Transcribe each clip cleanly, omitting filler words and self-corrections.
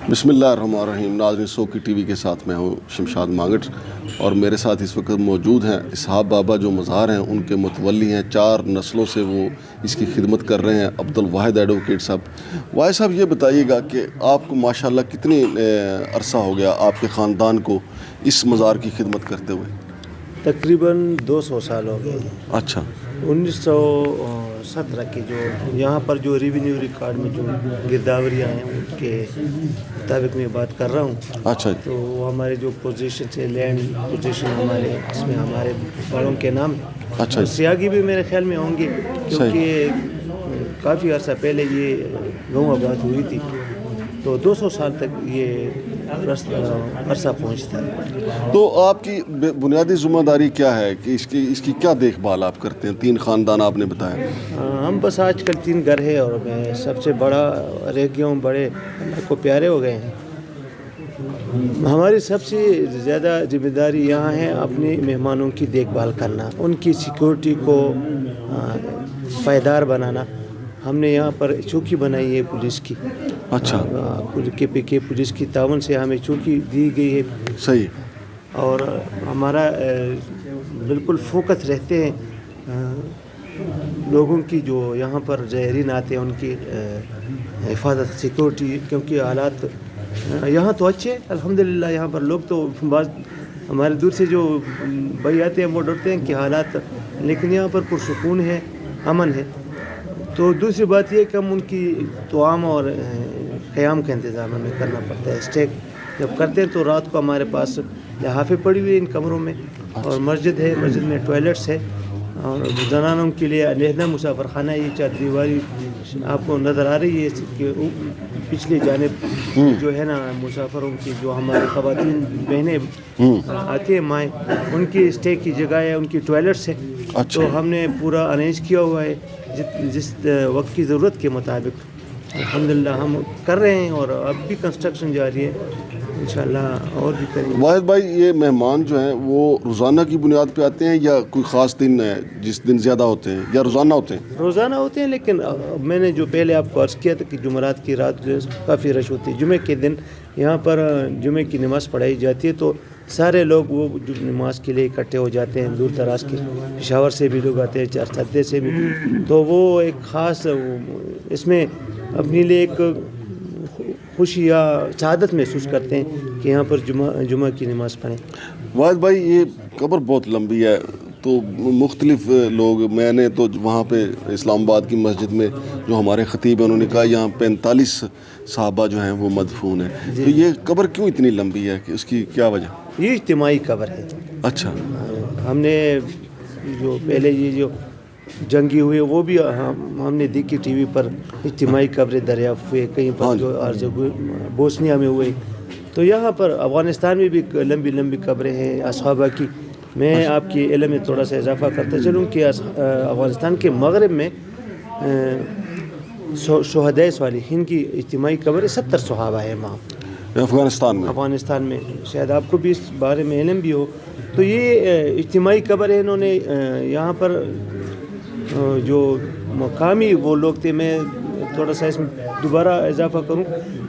بسم اللہ الرحمن الرحیم. ناظرین سوکی ٹی وی کے ساتھ میں ہوں شمشاد مانگٹ، اور میرے ساتھ اس وقت موجود ہیں اسحاق بابا جو مزار ہیں ان کے متولی ہیں. 4 نسلوں سے وہ اس کی خدمت کر رہے ہیں. عبدالواحد ایڈوکیٹ صاحب، واحد صاحب یہ بتائیے گا کہ آپ کو ماشاءاللہ کتنی عرصہ ہو گیا آپ کے خاندان کو اس مزار کی خدمت کرتے ہوئے؟ تقریباً 200 سال ہو گئے. اچھا. 1917 کے جو یہاں پر جو ریونیو ریکارڈ میں جو گرداوریاں ہیں ان کے مطابق میں بات کر رہا ہوں. اچھا. تو ہمارے جو پوزیشن سے لینڈ پوزیشن ہمارے اس میں ہمارے بڑوں کے نام. اچھا. سیاگی بھی میرے خیال میں ہوں گے کیونکہ کافی عرصہ پہلے یہ گاؤں آباد ہوئی تھی، تو 200 سال تک یہ عرصہ پہنچتا ہے. تو آپ کی بنیادی ذمہ داری کیا ہے کہ اس کی کیا دیکھ بھال آپ کرتے ہیں؟ 3 خاندان آپ نے بتایا. ہم بس آج کل 3 گھر ہے اور میں سب سے بڑا رہ گیا ہوں. بڑے اللہ کو پیارے ہو گئے ہیں. ہماری سب سے زیادہ ذمہ داری یہاں ہے اپنے مہمانوں کی دیکھ بھال کرنا، ان کی سیکورٹی کو پائیدار بنانا. ہم نے یہاں پر چوکی بنائی ہے پولیس کی. اچھا. کے پولیس کی تعاون سے ہمیں چوکی دی گئی ہے. صحیح. اور ہمارا بالکل فوکس رہتے ہیں لوگوں کی جو یہاں پر زائرین آتے ہیں ان کی حفاظت سیکورٹی، کیونکہ حالات یہاں تو اچھے ہیں الحمدللہ. یہاں پر لوگ تو بعض ہمارے دور سے جو بھائی آتے ہیں وہ ڈرتے ہیں کہ حالات، لیکن یہاں پر پرسکون ہے، امن ہے. تو دوسری بات یہ کہ ہم ان کی طعام اور قیام کا انتظام ہمیں کرنا پڑتا ہے. اسٹے جب کرتے ہیں تو رات کو ہمارے پاس لحافیں پڑی ہوئی ہیں ان کمروں میں، اور مسجد ہے، مسجد میں ٹوائلٹس ہے، اور زنانوں کے لیے علیحدہ مسافر خانہ ہے. یہ 4 دیواری آپ کو نظر آ رہی ہے کہ پچھلی جانب جو ہے نا مسافروں کی جو ہماری خواتین بہنیں آتی ہیں مائیں، ان کی اسٹے کی جگہ ہے، ان کی ٹوائلٹس ہے. تو ہم نے پورا ارینج کیا ہوا ہے جس وقت کی ضرورت کے مطابق. الحمدللہ ہم کر رہے ہیں اور اب بھی کنسٹرکشن جاری ہے، انشاءاللہ اور بھی کریں گے. واحد بھائی، یہ مہمان جو ہیں وہ روزانہ کی بنیاد پہ آتے ہیں یا کوئی خاص دن ہے جس دن زیادہ ہوتے ہیں، یا روزانہ ہوتے ہیں؟ روزانہ ہوتے ہیں، لیکن میں نے جو پہلے آپ کو عرض کیا تھا کہ جمعرات کی رات جو ہے کافی رش ہوتی ہے. جمعے کے دن یہاں پر جمعے کی نماز پڑھائی جاتی ہے، تو سارے لوگ وہ جو نماز کے لیے اکٹھے ہو جاتے ہیں. دور دراز کے پشاور سے بھی لوگ آتے ہیں، چارسدے سے بھی. تو وہ ایک خاص اس میں اپنے لیے ایک خوشی یا سعادت محسوس کرتے ہیں کہ یہاں پر جمعہ کی نماز پڑھیں. واحد بھائی، یہ قبر بہت لمبی ہے، تو مختلف لوگ، میں نے تو وہاں پہ اسلام آباد کی مسجد میں جو ہمارے خطیب ہیں انہوں نے کہا یہاں 45 صحابہ جو ہیں وہ مدفون ہیں. تو یہ قبر کیوں اتنی لمبی ہے، کہ اس کی کیا وجہ؟ یہ اجتماعی قبر ہے. اچھا. ہم نے جو پہلے یہ جو جنگی ہوئے وہ بھی ہم نے دیکھی ٹی وی پر، اجتماعی قبریں دریافت ہوئے کہیں پر جو بوسنیا میں ہوئے. تو یہاں پر افغانستان میں بھی لمبی لمبی قبریں ہیں اصحابہ کی. میں آپ کی علم میں تھوڑا سا اضافہ کرتا چلوں کہ افغانستان کے مغرب میں شہدائے صالحین کی اجتماعی قبر 70 صحابہ ہیں وہاں افغانستان میں. شاید آپ کو بھی اس بارے میں علم بھی ہو. تو یہ اجتماعی قبر ہے. انہوں نے یہاں پر جو مقامی وہ لوگ تھے، میں تھوڑا سا اس میں دوبارہ اضافہ کروں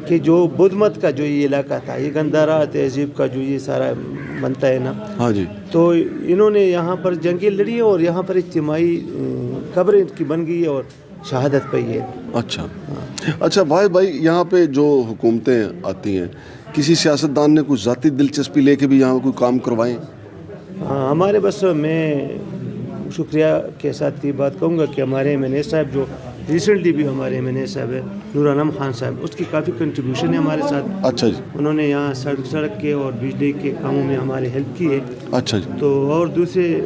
کہ جو بدھ مت کا جو یہ علاقہ تھا، یہ گندھارا تہذیب کا جو یہ سارا بنتا ہے نا، ہاں جی، تو انہوں نے یہاں پر جنگیں لڑی اور یہاں پر اجتماعی قبر ان کی بن گئی اور شہادت پائی ہے. اچھا واحد بھائی، یہاں پہ جو حکومتیں آتی ہیں، کسی سیاستدان نے کوئی ذاتی دلچسپی لے کے بھی یہاں کوئی کام کروائیں؟ ہمارے بس میں شکریہ کے ساتھ یہ بات کہوں گا کہ ہمارے ایم این اے صاحب جو ریسنٹلی بھی ہمارے ایم این اے صاحب ہے نور عالم خان صاحب، اس کی کافی کنٹریبیوشن ہے ہمارے ساتھ. اچھا جی. انہوں نے یہاں سڑک کے اور بجلی کے کاموں میں ہماری ہیلپ کی ہے. اچھا جی. تو اور دوسرے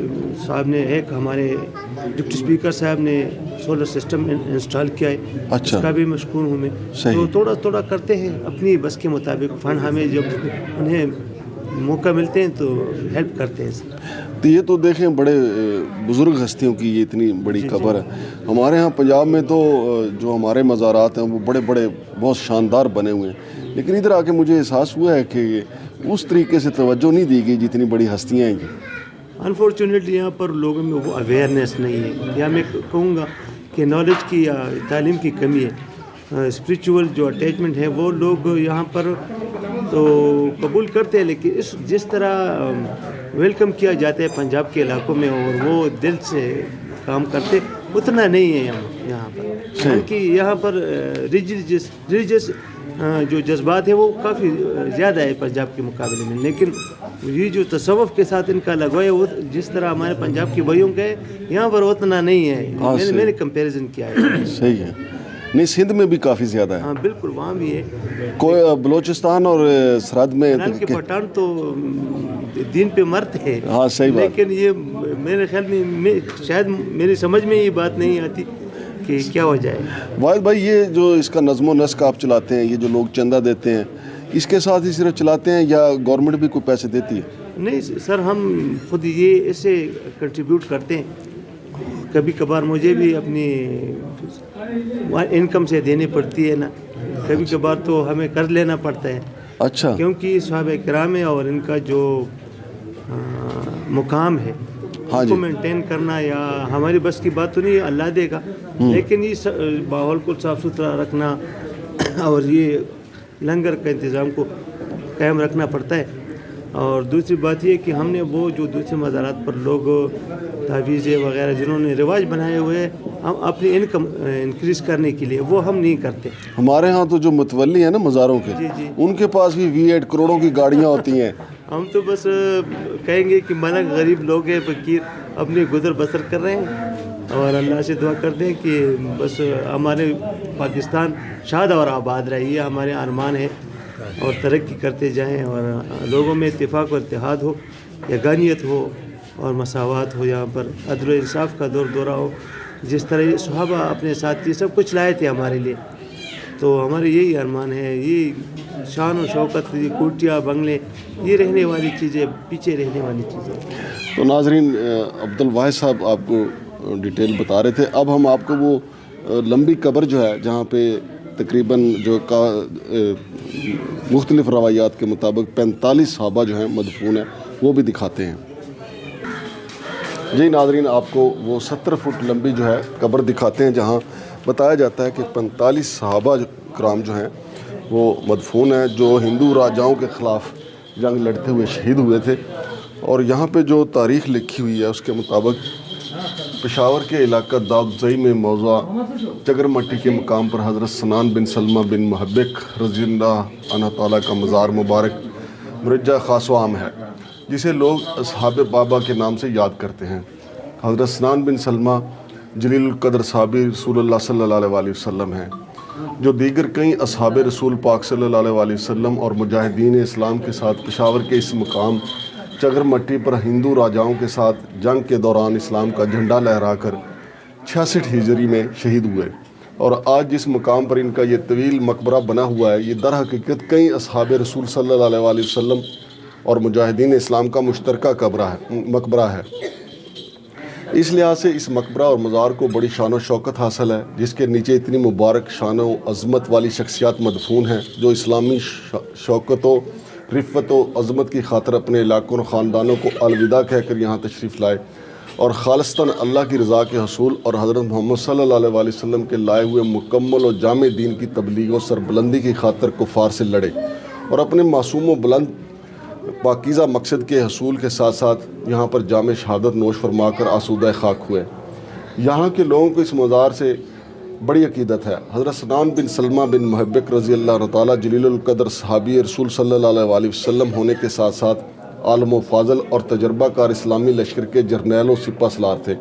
صاحب نے ایک ہمارے ڈپٹی اسپیکر صاحب نے سولر سسٹم انسٹال کیا ہے. اچھا. اس کا بھی مشکور ہوں میں. تو تھوڑا تھوڑا کرتے ہیں اپنی بس کے مطابق. فنڈ ہمیں جب انہیں موقع ملتے ہیں تو ہیلپ کرتے ہیں. تو یہ تو دیکھیں بڑے بزرگ ہستیوں کی یہ اتنی بڑی قبر ہے. ہمارے ہاں پنجاب میں تو جو ہمارے مزارات ہیں وہ بڑے بڑے بہت شاندار بنے ہوئے ہیں، لیکن ادھر آ کے مجھے احساس ہوا ہے کہ اس طریقے سے توجہ نہیں دی گئی جتنی بڑی ہستیاں ہیں. انفارچونیٹلی یہاں پر لوگوں میں وہ اویئرنیس نہیں ہے، یا میں کہوں گا کہ نالج کی یا تعلیم کی کمی ہے. اسپریچول جو اٹیچمنٹ ہے وہ لوگ یہاں پر تو قبول کرتے ہیں، لیکن جس طرح ویلکم کیا جاتا ہے پنجاب کے علاقوں میں اور وہ دل سے کام کرتے اتنا نہیں ہے یہاں پر، کیونکہ یہاں پر ریلیجس جو جذبات ہیں وہ کافی زیادہ ہے پنجاب کے مقابلے میں، لیکن یہ جو تصوف کے ساتھ ان کا لگاؤ ہے وہ جس طرح ہمارے پنجاب کے بھائیوں کا ہے یہاں پر اتنا نہیں ہے، میں نے کمپیریزن کیا ہے۔ صحیح ہے، نہیں سندھ میں بھی کافی زیادہ ہے، ہاں بالکل وہاں بھی ہے، کوئی بلوچستان اور سرحد میں کے پٹھان تو دین پہ مرتے ہیں، ہاں صحیح بات، لیکن یہ میرے خیال میں شاید میری سمجھ میں یہ بات نہیں آتی کہ کیا ہو جائے۔ واحد بھائی یہ جو اس کا نظم و نسق آپ چلاتے ہیں، یہ جو لوگ چندہ دیتے ہیں اس کے ساتھ ہی صرف چلاتے ہیں یا گورنمنٹ بھی کوئی پیسے دیتی ہے؟ نہیں سر، ہم خود یہ اسے کنٹریبیوٹ کرتے ہیں، کبھی کبھار مجھے بھی اپنی انکم سے دینی پڑتی ہے نا، کبھی کبھار تو ہمیں قرض لینا پڑتا ہے، اچھا، کیونکہ صحابہ کرام ہے اور ان کا جو مقام ہے ہاں اس جی، کو مینٹین کرنا یا ہماری بس کی بات تو نہیں، اللہ دے گا، لیکن یہ ماحول کو صاف ستھرا رکھنا اور یہ لنگر کا انتظام کو قائم رکھنا پڑتا ہے۔ اور دوسری بات یہ کہ ہم نے وہ جو دوسرے مزارات پر لوگ تعویذیں وغیرہ جنہوں نے رواج بنائے ہوئے ہم اپنی انکم انکریز کرنے کے لیے وہ ہم نہیں کرتے۔ ہمارے ہاں تو جو متولی ہیں نا مزاروں کے، ان کے پاس بھی V8 کروڑوں کی گاڑیاں ہوتی ہیں، ہم تو بس کہیں گے کہ ملک غریب لوگ ہیں، فقیر اپنی گزر بسر کر رہے ہیں اور اللہ سے دعا کرتے ہیں کہ بس ہمارے پاکستان شاد اور آباد رہے، یہ ہمارے ارمان ہے اور ترقی کرتے جائیں اور لوگوں میں اتفاق و اتحاد ہو، یگانیت ہو اور مساوات ہو، یہاں پر عدل و انصاف کا دور دورہ ہو، جس طرح یہ صحابہ اپنے ساتھ یہ سب کچھ لائے تھے ہمارے لیے، تو ہمارے یہی ارمان ہے، یہ شان و شوکت، یہ کوٹیاں بنگلے، یہ رہنے والی چیزیں، پیچھے رہنے والی چیزیں۔ تو ناظرین عبدالواحد صاحب آپ کو ڈیٹیل بتا رہے تھے، اب ہم آپ کو وہ لمبی قبر جو ہے جہاں پہ تقریباً جو مختلف روایات کے مطابق 45 صحابہ جو ہیں مدفون ہیں وہ بھی دکھاتے ہیں۔ جی ناظرین، آپ کو وہ 70 فٹ لمبی جو ہے قبر دکھاتے ہیں جہاں بتایا جاتا ہے کہ 45 صحابہ کرام جو ہیں وہ مدفون ہیں، جو ہندو راجاؤں کے خلاف جنگ لڑتے ہوئے شہید ہوئے تھے، اور یہاں پہ جو تاریخ لکھی ہوئی ہے اس کے مطابق پشاور کے علاقہ داغزئی میں موضوع چگر مٹی کے مقام پر حضرت سنان بن سلمہ بن محبک رضی اللہ عنہ تعالیٰ کا مزار مبارک مرجع خاص و عام ہے، جسے لوگ اصحاب بابا کے نام سے یاد کرتے ہیں۔ حضرت سنان بن سلمہ جلیل القدر صحابی رسول اللہ صلی اللہ علیہ وسلم ہیں، جو دیگر کئی اصحاب رسول پاک صلی اللہ علیہ وسلم اور مجاہدین اسلام کے ساتھ پشاور کے اس مقام چگر مٹی پر ہندو راجاؤں کے ساتھ جنگ کے دوران اسلام کا جھنڈا لہرا کر 66 ہجری میں شہید ہوئے، اور آج جس مقام پر ان کا یہ طویل مقبرہ بنا ہوا ہے یہ در حقیقت کئی اصحاب رسول صلی اللہ علیہ وسلم اور مجاہدین اسلام کا مشترکہ مقبرہ ہے۔ اس لحاظ سے اس مقبرہ اور مزار کو بڑی شان و شوکت حاصل ہے، جس کے نیچے اتنی مبارک شان و عظمت والی شخصیات مدفون ہیں جو اسلامی شوکت و رفت و عظمت کی خاطر اپنے علاقوں اور خاندانوں کو الوداع کہہ کر یہاں تشریف لائے اور خالصتاً اللہ کی رضا کے حصول اور حضرت محمد صلی اللہ علیہ وسلم کے لائے ہوئے مکمل و جامع دین کی تبلیغ و سربلندی کی خاطر کفار سے لڑے اور اپنے معصوم و بلند پاکیزہ مقصد کے حصول کے ساتھ ساتھ یہاں پر جامع شہادت نوش فرما کر آسودہ خاک ہوئے۔ یہاں کے لوگوں کو اس مزار سے بڑی عقیدت ہے۔ حضرت سنان بن سلمہ بن محبک رضی اللہ تعالیٰ جلیل القدر صحابی رسول صلی اللہ علیہ وسلم ہونے کے ساتھ ساتھ عالم و فاضل اور تجربہ کار اسلامی لشکر کے جرنیل و سپہ سالار تھے۔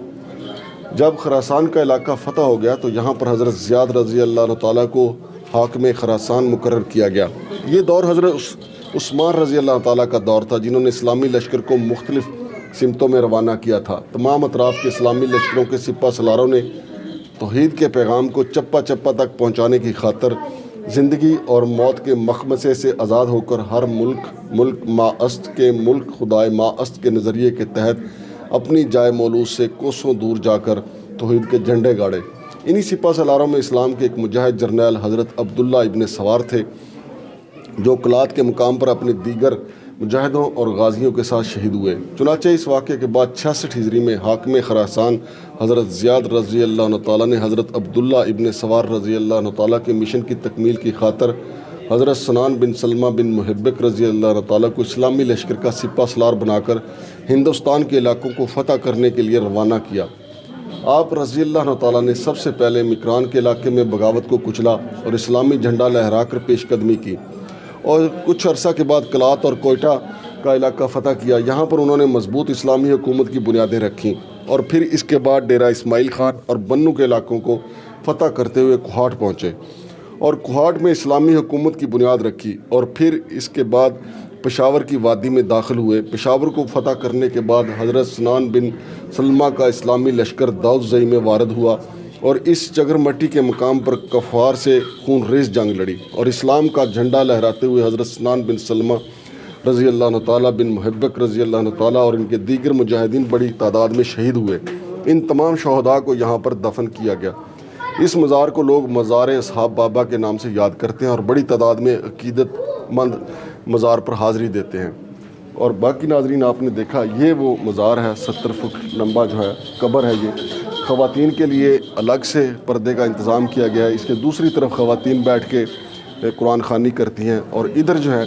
جب خراسان کا علاقہ فتح ہو گیا تو یہاں پر حضرت زیاد رضی اللہ تعالیٰ کو حاکم خراسان مقرر کیا گیا۔ یہ دور حضرت عثمان رضی اللہ تعالیٰ کا دور تھا، جنہوں نے اسلامی لشکر کو مختلف سمتوں میں روانہ کیا تھا۔ تمام اطراف کے اسلامی لشکروں کے سپہ سالاروں نے توحید کے پیغام کو چپا چپا تک پہنچانے کی خاطر زندگی اور موت کے مخمصے سے آزاد ہو کر ہر ملک ما است کے ملک خدائے ما است کے نظریے کے تحت اپنی جائے مولود سے کوسوں دور جا کر توحید کے جھنڈے گاڑے۔ انہی سپہ سالاروں میں اسلام کے ایک مجاہد جرنیل حضرت عبداللہ ابن سوار تھے، جو کلات کے مقام پر اپنے دیگر مجاہدوں اور غازیوں کے ساتھ شہید ہوئے۔ چنانچہ اس واقعے کے بعد 66 ہجری میں حاکم خراسان حضرت زیاد رضی اللہ عنہ تعالیٰ نے حضرت عبداللہ ابن سوار رضی اللہ عنہ تعالیٰ کے مشن کی تکمیل کی خاطر حضرت سنان بن سلمہ بن محبک رضی اللہ عنہ تعالیٰ کو اسلامی لشکر کا سپہ سالار بنا کر ہندوستان کے علاقوں کو فتح کرنے کے لیے روانہ کیا۔ آپ رضی اللہ عنہ تعالیٰ نے سب سے پہلے مکران کے علاقے میں بغاوت کو کچلا اور اسلامی جھنڈا لہرا کر پیش قدمی کی، اور کچھ عرصہ کے بعد کلات اور کوئٹہ کا علاقہ فتح کیا۔ یہاں پر انہوں نے مضبوط اسلامی حکومت کی بنیادیں رکھیں، اور پھر اس کے بعد ڈیرہ اسماعیل خان اور بنو کے علاقوں کو فتح کرتے ہوئے کوہاٹ پہنچے اور کوہاٹ میں اسلامی حکومت کی بنیاد رکھی، اور پھر اس کے بعد پشاور کی وادی میں داخل ہوئے۔ پشاور کو فتح کرنے کے بعد حضرت سنان بن سلمہ کا اسلامی لشکر داؤدزئی میں وارد ہوا اور اس چگر مٹی کے مقام پر کفار سے خون ریز جنگ لڑی، اور اسلام کا جھنڈا لہراتے ہوئے حضرت سنان بن سلمہ رضی اللہ عنہ تعالیٰ بن محبک رضی اللہ عنہ تعالیٰ اور ان کے دیگر مجاہدین بڑی تعداد میں شہید ہوئے۔ ان تمام شہداء کو یہاں پر دفن کیا گیا۔ اس مزار کو لوگ مزار اصحاب بابا کے نام سے یاد کرتے ہیں اور بڑی تعداد میں عقیدت مند مزار پر حاضری دیتے ہیں۔ اور باقی ناظرین، آپ نے دیکھا یہ وہ مزار ہے، 70 فٹ لمبا جو ہے قبر ہے۔ یہ خواتین کے لیے الگ سے پردے کا انتظام کیا گیا ہے۔ اس کے دوسری طرف خواتین بیٹھ کے قرآن خوانی کرتی ہیں، اور ادھر جو ہے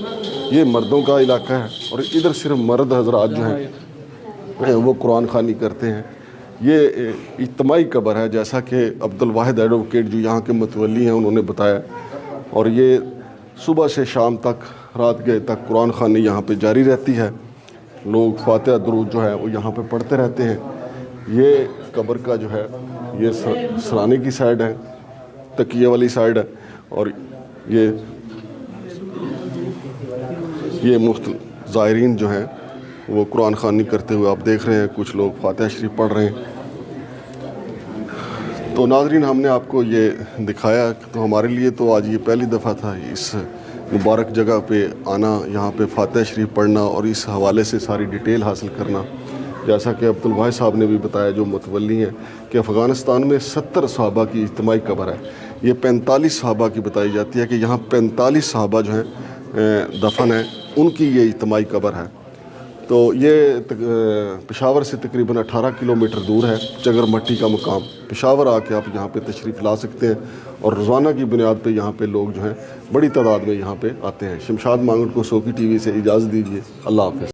یہ مردوں کا علاقہ ہے، اور ادھر صرف مرد حضرات جو ہیں وہ قرآن خوانی کرتے ہیں۔ یہ اجتماعی قبر ہے، جیسا کہ عبدالواحد ایڈوکیٹ جو یہاں کے متولی ہیں انہوں نے بتایا، اور یہ صبح سے شام تک، رات گئے تک قرآن خوانی یہاں پہ جاری رہتی ہے۔ لوگ فاتحہ درود جو ہے وہ یہاں پہ پڑھتے رہتے ہیں۔ یہ قبر کا جو ہے یہ سرانے کی سائڈ ہے، تکیے والی سائڈ ہے، اور یہ مختلف زائرین جو ہیں وہ قرآن خوانی کرتے ہوئے آپ دیکھ رہے ہیں، کچھ لوگ فاتحہ شریف پڑھ رہے ہیں۔ تو ناظرین، ہم نے آپ کو یہ دکھایا، تو ہمارے لیے تو آج یہ پہلی دفعہ تھا اس مبارک جگہ پہ آنا، یہاں پہ فاتحہ شریف پڑھنا اور اس حوالے سے ساری ڈیٹیل حاصل کرنا۔ جیسا کہ عبدالواحد صاحب نے بھی بتایا جو متولی ہیں کہ افغانستان میں 70 صحابہ کی اجتماعی قبر ہے۔ یہ 45 صحابہ کی بتائی جاتی ہے کہ یہاں 45 صحابہ جو ہیں دفن ہیں، ان کی یہ اجتماعی قبر ہے۔ تو یہ پشاور سے تقریباً 18 کلومیٹر دور ہے، چگر مٹی کا مقام۔ پشاور آ کے آپ یہاں پہ تشریف لا سکتے ہیں، اور روزانہ کی بنیاد پہ یہاں پہ لوگ جو ہیں بڑی تعداد میں یہاں پہ آتے ہیں۔ شمشاد مانگٹ کو سوکی ٹی وی سے اجازت دیجیے، اللہ حافظ۔